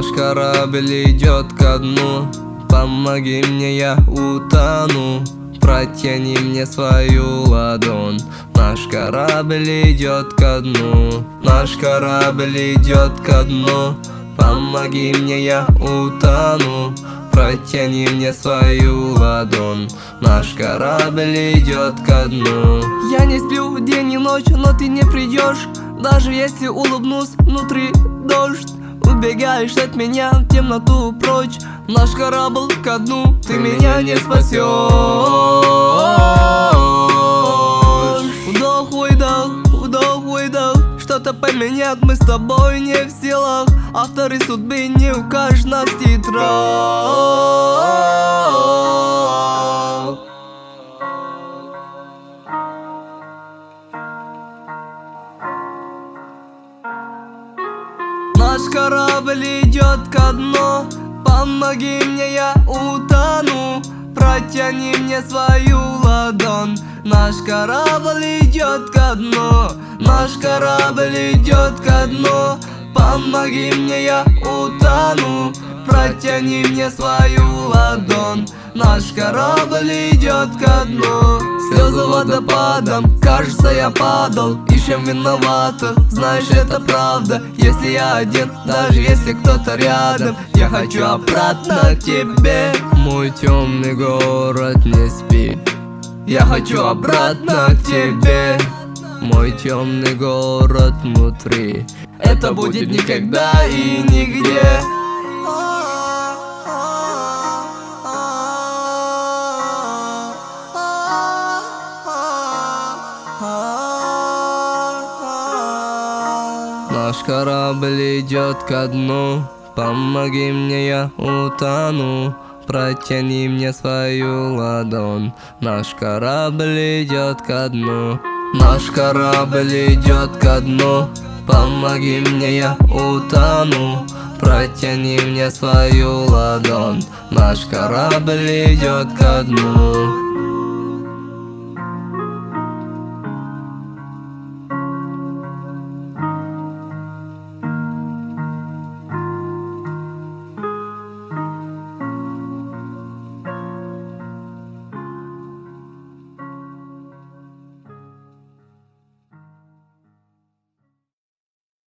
Наш корабль идет ко дну, помоги мне, я утону. Протяни мне свою ладонь. Наш корабль идет ко дну, наш корабль идет ко дну. Помоги мне, я утону. Протяни мне свою ладонь. Наш корабль идет ко дну. Я не сплю день и ночь, но ты не придешь. Даже если улыбнусь, внутри дождь. Убегаешь от меня в темноту прочь. Наш корабль ко дну, ты меня не спасешь. Вдох, выдох, вдох, выдох. Что-то поменять мы с тобой не в силах. Авторы судьбы не укажешь нас в титрах. Наш корабль идет ко дну, помоги мне, я утону. Протяни мне свою ладонь. Наш корабль идет ко дну, наш корабль идет ко дну. Помоги мне, я утону. Протяни мне свою ладонь. Наш корабль идет ко дну. Слезы водопадом, кажется, я падал. Ищем виноватых, знаешь, это правда. Если я один, даже если кто-то рядом, я хочу обратно к тебе. Мой темный город не спит, Я хочу обратно к тебе. мой темный город внутри. Это будет никогда и нигде. Наш корабль идет ко дну, помоги мне, я утону. Протяни мне свою ладонь. Наш корабль идет ко дну, наш корабль идет ко дну. Помоги мне, я утону. Протяни мне свою ладонь. Наш корабль идет ко дну.